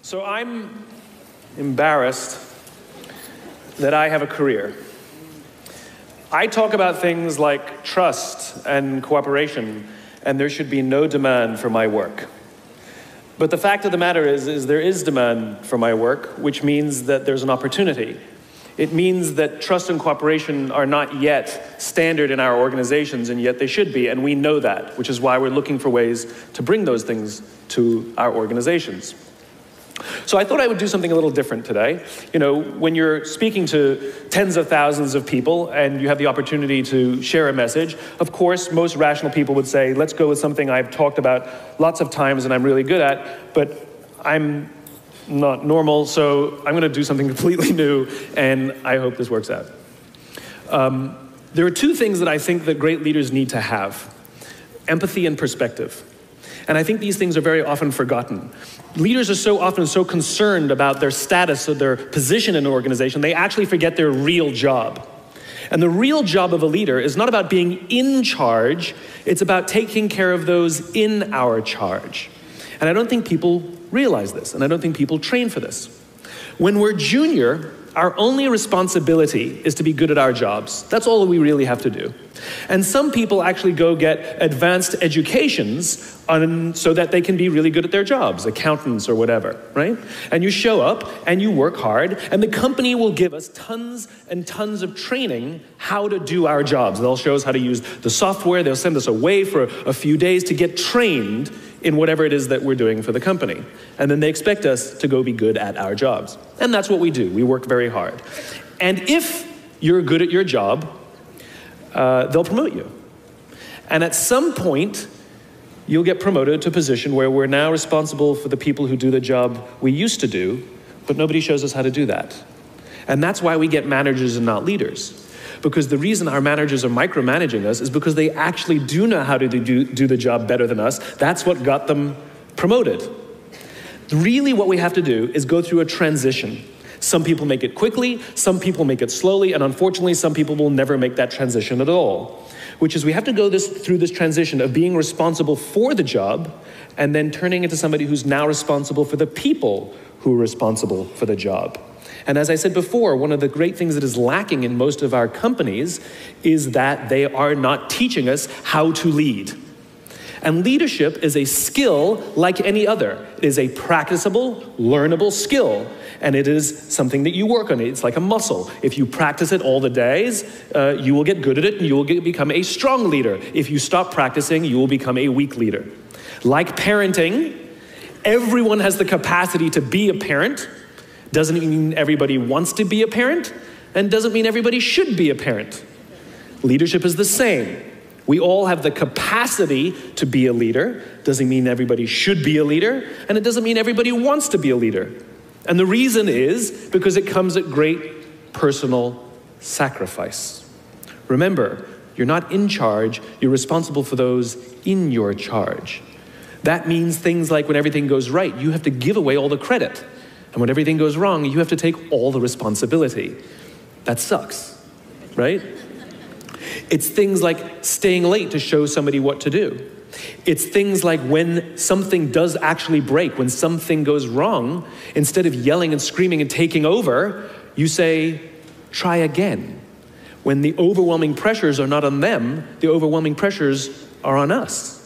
So I'm embarrassed that I have a career. I talk about things like trust and cooperation, and there should be no demand for my work. But the fact of the matter is there is demand for my work, which means that there's an opportunity. It means that trust and cooperation are not yet standard in our organizations, and yet they should be, and we know that, which is why we're looking for ways to bring those things to our organizations. So I thought I would do something a little different today. You know, when you're speaking to tens of thousands of people and you have the opportunity to share a message, of course, most rational people would say, let's go with something I've talked about lots of times and I'm really good at, but I'm not normal, so I'm going to do something completely new, and I hope this works out. There are two things that I think that great leaders need to have: empathy and perspective. And I think these things are very often forgotten. Leaders are so often so concerned about their status or their position in an organization, they actually forget their real job. And the real job of a leader is not about being in charge, it's about taking care of those in our charge. And I don't think people realize this, and I don't think people train for this. When we're junior, our only responsibility is to be good at our jobs. That's all we really have to do. And some people actually go get advanced educations so that they can be really good at their jobs, accountants or whatever, right? And you show up and you work hard, and the company will give us tons and tons of training how to do our jobs. They'll show us how to use the software. They'll send us away for a few days to get trained in whatever it is that we're doing for the company. And then they expect us to go be good at our jobs. And that's what we do. We work very hard. And if you're good at your job, they'll promote you. And at some point, you'll get promoted to a position where we're now responsible for the people who do the job we used to do, but nobody shows us how to do that. And that's why we get managers and not leaders. Because the reason our managers are micromanaging us is because they actually do know how to do the job better than us. That's what got them promoted. Really what we have to do is go through a transition. Some people make it quickly, some people make it slowly, and unfortunately some people will never make that transition at all. Which is we have to go through this transition of being responsible for the job and then turning into somebody who's now responsible for the people who are responsible for the job. And as I said before, one of the great things that is lacking in most of our companies is that they are not teaching us how to lead. And leadership is a skill like any other. It is a practicable, learnable skill. And it is something that you work on. It's like a muscle. If you practice it all the days, you will get good at it and you will become a strong leader. If you stop practicing, you will become a weak leader. Like parenting, everyone has the capacity to be a parent. Doesn't mean everybody wants to be a parent, and doesn't mean everybody should be a parent. Leadership is the same. We all have the capacity to be a leader. Doesn't mean everybody should be a leader, and it doesn't mean everybody wants to be a leader. And the reason is because it comes at great personal sacrifice. Remember, you're not in charge, you're responsible for those in your charge. That means things like when everything goes right, you have to give away all the credit. And when everything goes wrong, you have to take all the responsibility. That sucks, right? It's things like staying late to show somebody what to do. It's things like when something does actually break, when something goes wrong, instead of yelling and screaming and taking over, you say, try again. When the overwhelming pressures are not on them, the overwhelming pressures are on us.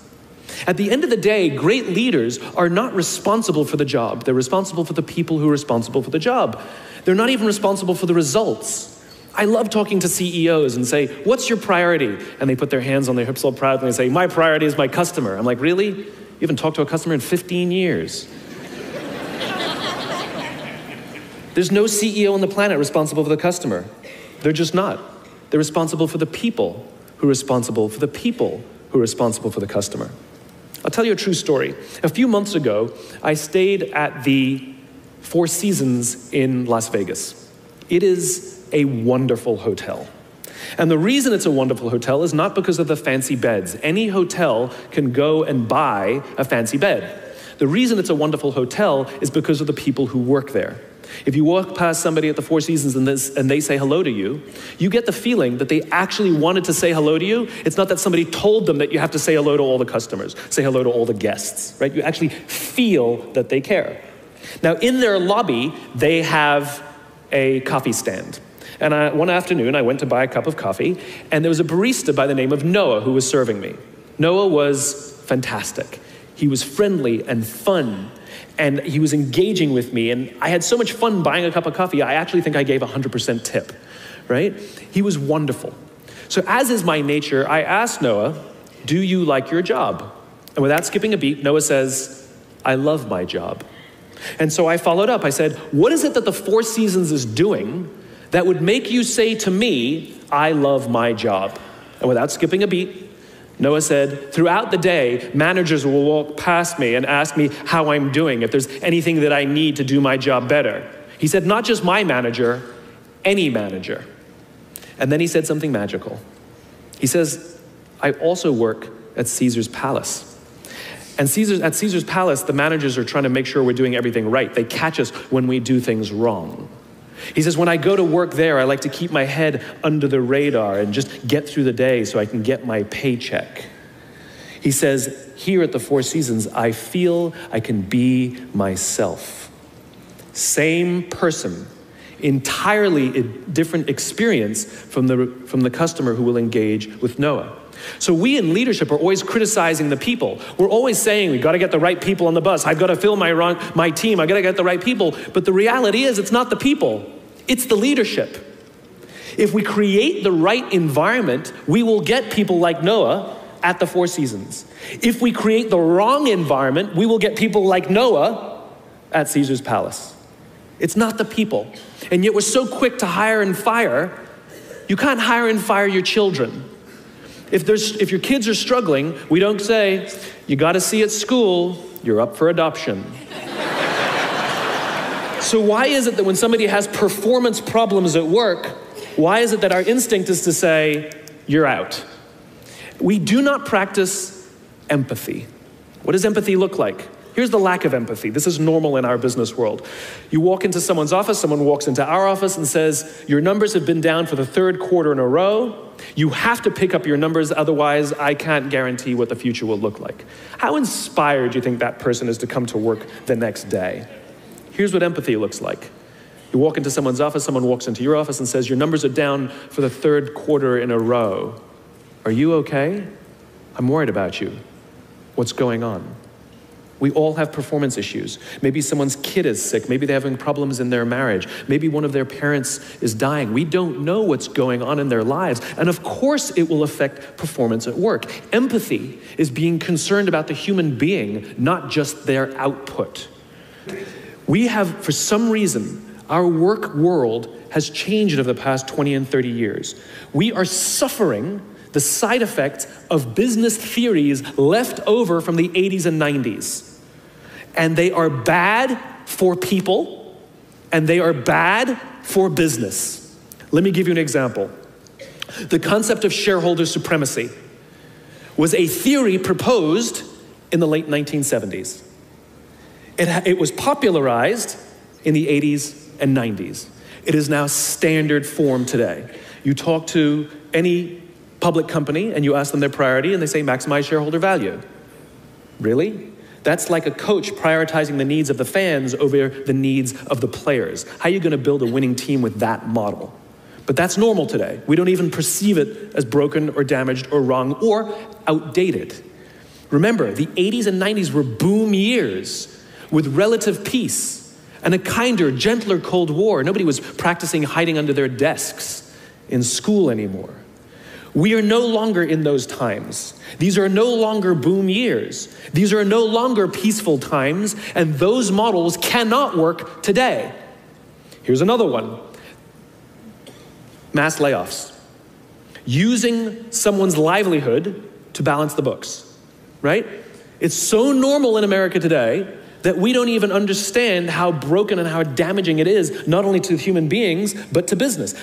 At the end of the day, great leaders are not responsible for the job. They're responsible for the people who are responsible for the job. They're not even responsible for the results. I love talking to CEOs and say, what's your priority? And they put their hands on their hips all proudly and say, my priority is my customer. I'm like, really? You haven't talked to a customer in 15 years. There's no CEO on the planet responsible for the customer. They're just not. They're responsible for the people who are responsible for the people who are responsible for the customer. I'll tell you a true story. A few months ago, I stayed at the Four Seasons in Las Vegas. It is a wonderful hotel. And the reason it's a wonderful hotel is not because of the fancy beds. Any hotel can go and buy a fancy bed. The reason it's a wonderful hotel is because of the people who work there. If you walk past somebody at the Four Seasons and they say hello to you, you get the feeling that they actually wanted to say hello to you. It's not that somebody told them that you have to say hello to all the customers, say hello to all the guests, right? You actually feel that they care. Now, in their lobby, they have a coffee stand. And one afternoon, I went to buy a cup of coffee, and there was a barista by the name of Noah who was serving me. Noah was fantastic. He was friendly and fun, and he was engaging with me, and I had so much fun buying a cup of coffee, I actually think I gave 100% tip, right? He was wonderful. So as is my nature, I asked Noah, do you like your job? And without skipping a beat, Noah says, I love my job. And so I followed up. I said, what is it that the Four Seasons is doing that would make you say to me, I love my job? And without skipping a beat, Noah said, throughout the day, managers will walk past me and ask me how I'm doing, if there's anything that I need to do my job better. He said, not just my manager, any manager. And then he said something magical. He says, I also work at Caesar's palace. And at Caesar's palace, the managers are trying to make sure we're doing everything right. They catch us when we do things wrong. He says, when I go to work there, I like to keep my head under the radar and just get through the day so I can get my paycheck. He says, here at the Four Seasons, I feel I can be myself. Same person, entirely different experience from the customer who will engage with Noah. So we in leadership are always criticizing the people. We're always saying, we've got to get the right people on the bus. I've got to fill my team. I've got to get the right people. But the reality is, it's not the people. It's the leadership. If we create the right environment, we will get people like Noah at the Four Seasons. If we create the wrong environment, we will get people like Noah at Caesar's palace. It's not the people. And yet we're so quick to hire and fire. You can't hire and fire your children. If your kids are struggling, we don't say, you got to see at school, you're up for adoption. So why is it that when somebody has performance problems at work, why is it that our instinct is to say, you're out? We do not practice empathy. What does empathy look like? Here's the lack of empathy. This is normal in our business world. You walk into someone's office, someone walks into our office and says, your numbers have been down for the third quarter in a row. You have to pick up your numbers, otherwise I can't guarantee what the future will look like. How inspired do you think that person is to come to work the next day? Here's what empathy looks like. You walk into someone's office, someone walks into your office and says, your numbers are down for the third quarter in a row. Are you okay? I'm worried about you. What's going on? We all have performance issues. Maybe someone's kid is sick. Maybe they're having problems in their marriage. Maybe one of their parents is dying. We don't know what's going on in their lives. And of course it will affect performance at work. Empathy is being concerned about the human being, not just their output. We have, for some reason, our work world has changed over the past 20 and 30 years. We are suffering the side effects of business theories left over from the 80s and 90s. And they are bad for people, and they are bad for business. Let me give you an example. The concept of shareholder supremacy was a theory proposed in the late 1970s. It was popularized in the 80s and 90s. It is now standard form today. You talk to any public company and you ask them their priority and they say maximize shareholder value. Really? That's like a coach prioritizing the needs of the fans over the needs of the players. How are you going to build a winning team with that model? But that's normal today. We don't even perceive it as broken or damaged or wrong or outdated. Remember, the 80s and 90s were boom years with relative peace and a kinder, gentler Cold War. Nobody was practicing hiding under their desks in school anymore. We are no longer in those times. These are no longer boom years. These are no longer peaceful times, and those models cannot work today. Here's another one. Mass layoffs. Using someone's livelihood to balance the books, right? It's so normal in America today that we don't even understand how broken and how damaging it is, not only to human beings, but to business.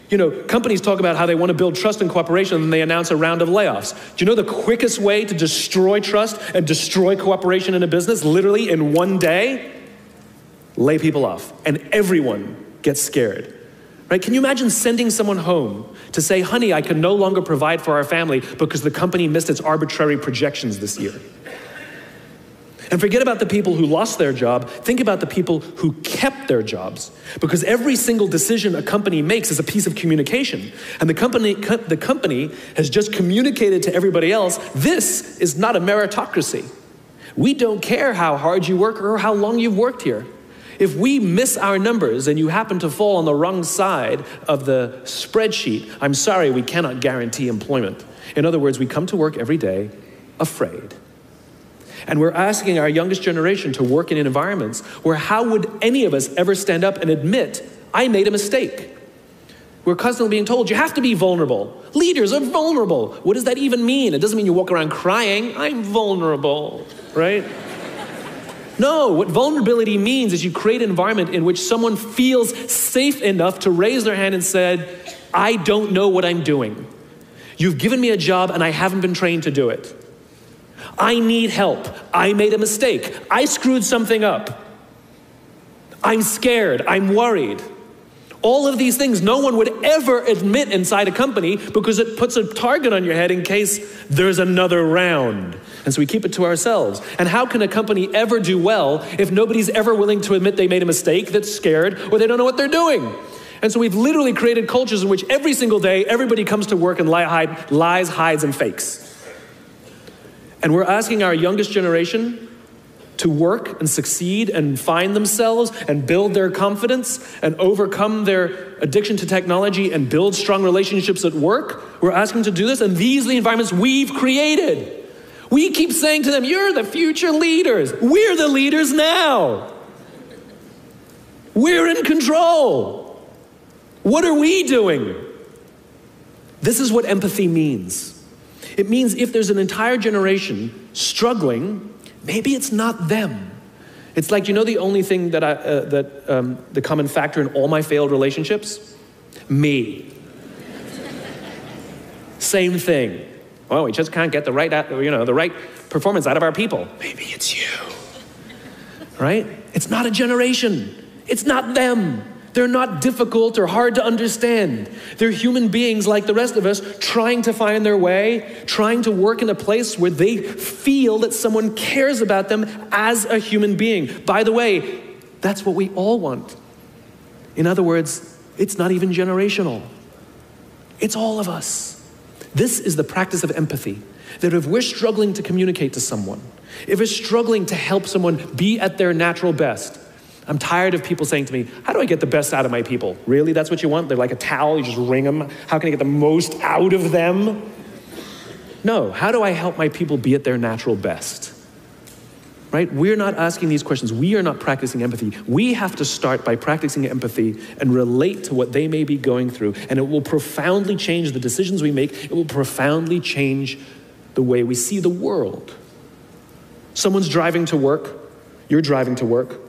You know, companies talk about how they want to build trust and cooperation, and they announce a round of layoffs. Do you know the quickest way to destroy trust and destroy cooperation in a business, literally in one day? Lay people off, and everyone gets scared. Right? Can you imagine sending someone home to say, honey, I can no longer provide for our family because the company missed its arbitrary projections this year? And forget about the people who lost their job. Think about the people who kept their jobs. Because every single decision a company makes is a piece of communication. And the company has just communicated to everybody else, this is not a meritocracy. We don't care how hard you work or how long you've worked here. If we miss our numbers and you happen to fall on the wrong side of the spreadsheet, I'm sorry, we cannot guarantee employment. In other words, we come to work every day afraid. And we're asking our youngest generation to work in environments where how would any of us ever stand up and admit, I made a mistake? We're constantly being told, you have to be vulnerable. Leaders are vulnerable. What does that even mean? It doesn't mean you walk around crying, I'm vulnerable, right? No, what vulnerability means is you create an environment in which someone feels safe enough to raise their hand and said, I don't know what I'm doing. You've given me a job and I haven't been trained to do it. I need help. I made a mistake. I screwed something up. I'm scared. I'm worried. All of these things no one would ever admit inside a company because it puts a target on your head in case there's another round. And so we keep it to ourselves. And how can a company ever do well if nobody's ever willing to admit they made a mistake, that's scared, or they don't know what they're doing? And so we've literally created cultures in which every single day everybody comes to work and lies, hides, and fakes. And we're asking our youngest generation to work and succeed and find themselves and build their confidence and overcome their addiction to technology and build strong relationships at work. We're asking them to do this, and these are the environments we've created. We keep saying to them, you're the future leaders. We're the leaders now. We're in control. What are we doing? This is what empathy means. It means if there's an entire generation struggling, maybe it's not them. It's like, you know, the only thing that the common factor in all my failed relationships? Me. Same thing. Oh, we just can't get the right performance out of our people. Maybe it's you. Right? It's not a generation. It's not them. They're not difficult or hard to understand. They're human beings like the rest of us, trying to find their way, trying to work in a place where they feel that someone cares about them as a human being. By the way, that's what we all want. In other words, it's not even generational. It's all of us. This is the practice of empathy. That if we're struggling to communicate to someone, if we're struggling to help someone be at their natural best, I'm tired of people saying to me, how do I get the best out of my people? Really, that's what you want? They're like a towel, you just wring them. How can I get the most out of them? No, how do I help my people be at their natural best? Right? We're not asking these questions. We are not practicing empathy. We have to start by practicing empathy and relate to what they may be going through. And it will profoundly change the decisions we make. It will profoundly change the way we see the world. Someone's driving to work. You're driving to work.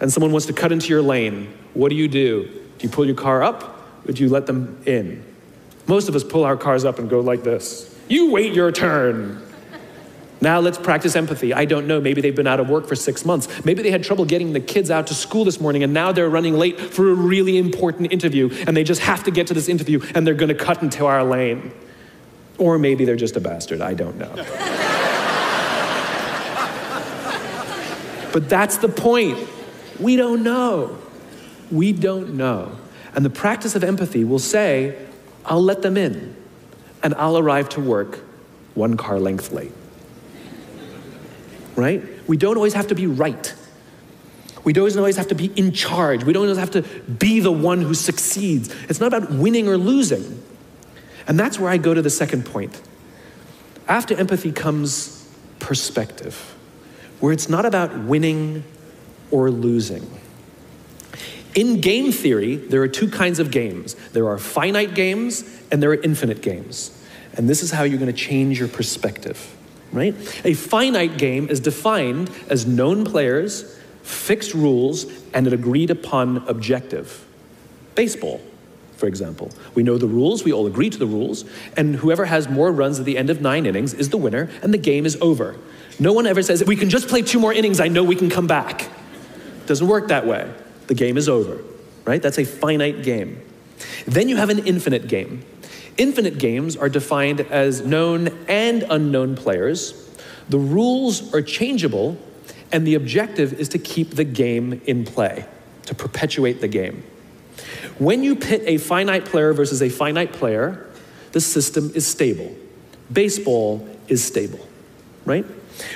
And someone wants to cut into your lane. What do? Do you pull your car up, or do you let them in? Most of us pull our cars up and go like this. You wait your turn. Now let's practice empathy. I don't know, maybe they've been out of work for 6 months. Maybe they had trouble getting the kids out to school this morning, and now they're running late for a really important interview, and they just have to get to this interview, and they're gonna cut into our lane. Or maybe they're just a bastard, I don't know. But that's the point. We don't know. We don't know. And the practice of empathy will say, I'll let them in, and I'll arrive to work 1 car length late. Right? We don't always have to be right. We don't always have to be in charge. We don't always have to be the one who succeeds. It's not about winning or losing. And that's where I go to the second point. After empathy comes perspective, where it's not about winning or losing. In game theory, there are 2 kinds of games. There are finite games and there are infinite games. And this is how you're going to change your perspective, right? A finite game is defined as known players, fixed rules, and an agreed upon objective. Baseball, for example. We know the rules, we all agree to the rules, and whoever has more runs at the end of 9 innings is the winner, and the game is over. No one ever says, if we can just play 2 more innings, I know we can come back. Doesn't work that way. The game is over, right? That's a finite game. Then you have an infinite game. Infinite games are defined as known and unknown players. The rules are changeable, And the objective is to keep the game in play, to perpetuate the game. When you pit a finite player versus a finite player, the system is stable. Baseball is stable, right?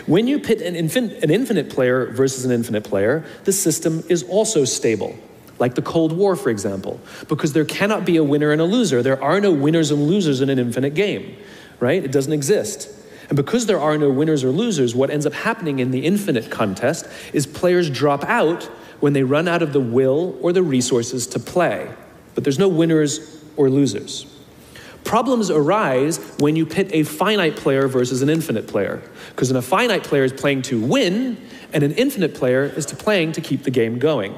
When you pit an infinite player versus an infinite player, the system is also stable. Like the Cold War, for example, because there cannot be a winner and a loser. There are no winners and losers in an infinite game, right? It doesn't exist. And because there are no winners or losers, what ends up happening in the infinite contest is players drop out when they run out of the will or the resources to play. But there's no winners or losers. Problems arise when you pit a finite player versus an infinite player, because a finite player is playing to win, and an infinite player is playing to keep the game going,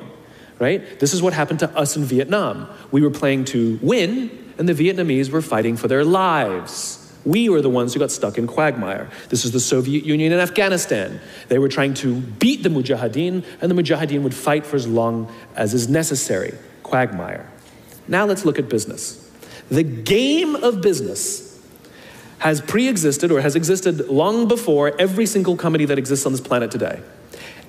right? This is what happened to us in Vietnam. We were playing to win, and the Vietnamese were fighting for their lives. We were the ones who got stuck in quagmire. This is the Soviet Union and Afghanistan. They were trying to beat the Mujahideen, and the Mujahideen would fight for as long as is necessary. Quagmire. Now let's look at business. The game of business has pre-existed or has existed long before every single company that exists on this planet today.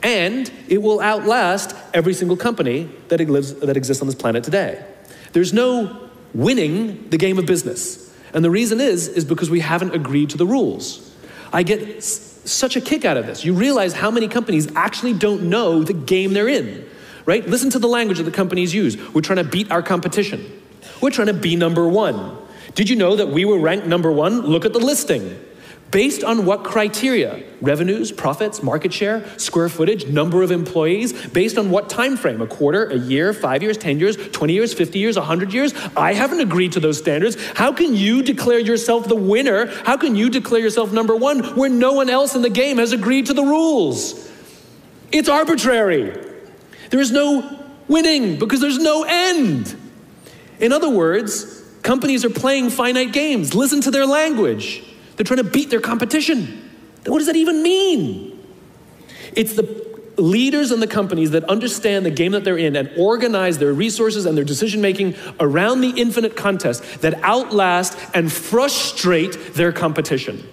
And it will outlast every single company that exists on this planet today. There's no winning the game of business. And the reason is because we haven't agreed to the rules. I get such a kick out of this. You realize how many companies actually don't know the game they're in, right? Listen to the language that the companies use. We're trying to beat our competition. We're trying to be number one. Did you know that we were ranked number one? Look at the listing. Based on what criteria? Revenues, profits, market share, square footage, number of employees. Based on what time frame? A quarter, a year, 5 years, 10 years, 20 years, 50 years, 100 years? I haven't agreed to those standards. How can you declare yourself the winner? How can you declare yourself number one where no one else in the game has agreed to the rules? It's arbitrary. There is no winning because there's no end. In other words, companies are playing finite games. Listen to their language. They're trying to beat their competition. What does that even mean? It's the leaders and the companies that understand the game that they're in and organize their resources and their decision-making around the infinite contest that outlast and frustrate their competition.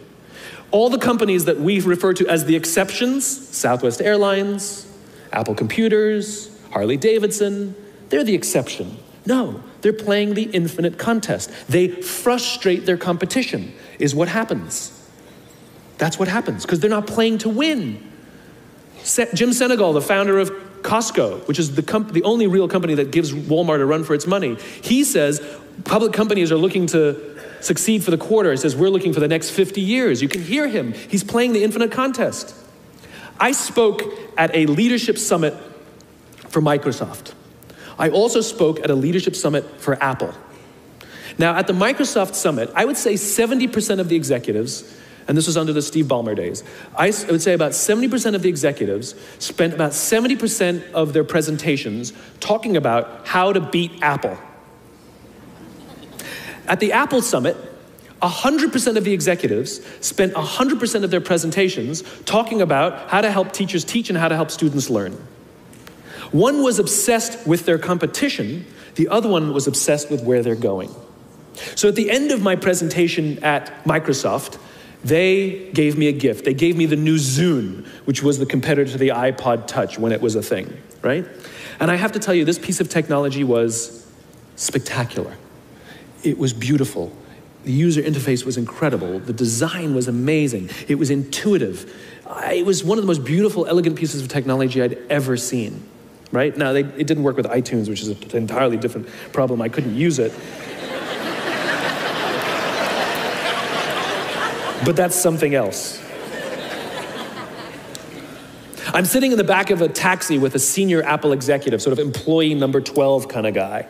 All the companies that we refer to as the exceptions, Southwest Airlines, Apple Computers, Harley Davidson, they're the exception. No, they're playing the infinite contest. They frustrate their competition, is what happens. That's what happens, because they're not playing to win. Jim Senegal, the founder of Costco, which is the only real company that gives Walmart a run for its money, he says public companies are looking to succeed for the quarter. He says, we're looking for the next 50 years. You can hear him. He's playing the infinite contest. I spoke at a leadership summit for Microsoft. I also spoke at a leadership summit for Apple. Now, at the Microsoft summit, I would say 70% of the executives, and this was under the Steve Ballmer days, I would say about 70% of the executives spent about 70% of their presentations talking about how to beat Apple. At the Apple summit, 100% of the executives spent 100% of their presentations talking about how to help teachers teach and how to help students learn. One was obsessed with their competition, the other one was obsessed with where they're going. So at the end of my presentation at Microsoft, they gave me a gift. They gave me the new Zune, which was the competitor to the iPod Touch when it was a thing, right? And I have to tell you, this piece of technology was spectacular. It was beautiful. The user interface was incredible. The design was amazing. It was intuitive. It was one of the most beautiful, elegant pieces of technology I'd ever seen. Right? Now, it didn't work with iTunes, which is an entirely different problem. I couldn't use it. But that's something else. I'm sitting in the back of a taxi with a senior Apple executive, sort of employee number 12 kind of guy,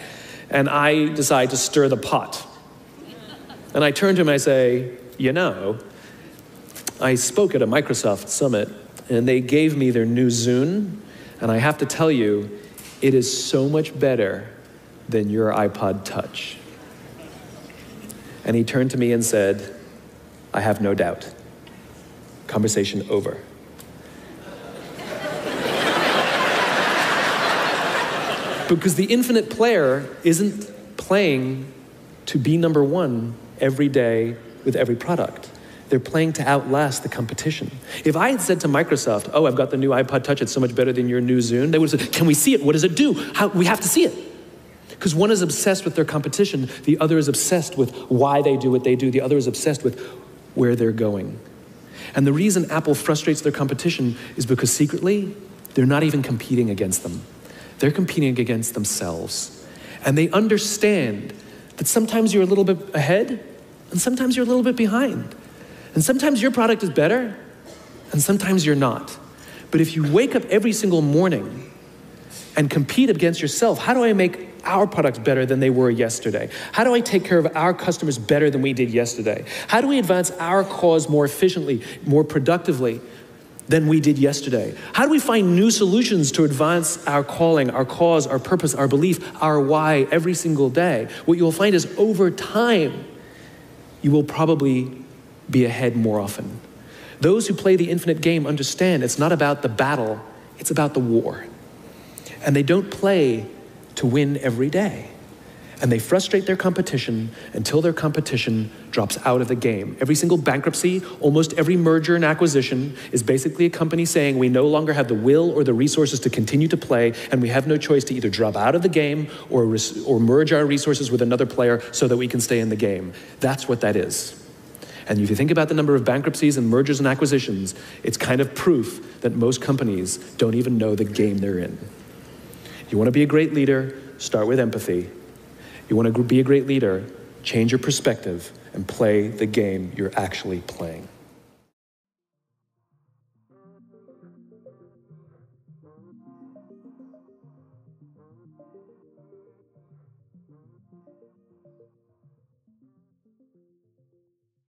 and I decide to stir the pot. And I turn to him and I say, you know, I spoke at a Microsoft summit, and they gave me their new Zune, and I have to tell you, it is so much better than your iPod Touch. And he turned to me and said, I have no doubt. Conversation over. Because the infinite player isn't playing to be number one every day with every product. they're playing to outlast the competition. If I had said to Microsoft, oh, I've got the new iPod Touch, it's so much better than your new Zune, they would have said, can we see it? What does it do? We have to see it. Because one is obsessed with their competition, the other is obsessed with why they do what they do, the other is obsessed with where they're going. And the reason Apple frustrates their competition is because secretly, they're not even competing against them. They're competing against themselves. And they understand that sometimes you're a little bit ahead, and sometimes you're a little bit behind. And sometimes your product is better, and sometimes you're not. But if you wake up every single morning and compete against yourself, how do I make our products better than they were yesterday? How do I take care of our customers better than we did yesterday? How do we advance our cause more efficiently, more productively than we did yesterday? How do we find new solutions to advance our calling, our cause, our purpose, our belief, our why every single day? What you'll find is over time, you will probably be ahead more often. Those who play the infinite game understand it's not about the battle, it's about the war. And they don't play to win every day. And they frustrate their competition until their competition drops out of the game. Every single bankruptcy, almost every merger and acquisition is basically a company saying we no longer have the will or the resources to continue to play, and we have no choice to either drop out of the game or merge our resources with another player so that we can stay in the game. That's what that is. And if you think about the number of bankruptcies and mergers and acquisitions, it's kind of proof that most companies don't even know the game they're in. You want to be a great leader, start with empathy. You want to be a great leader, change your perspective and play the game you're actually playing.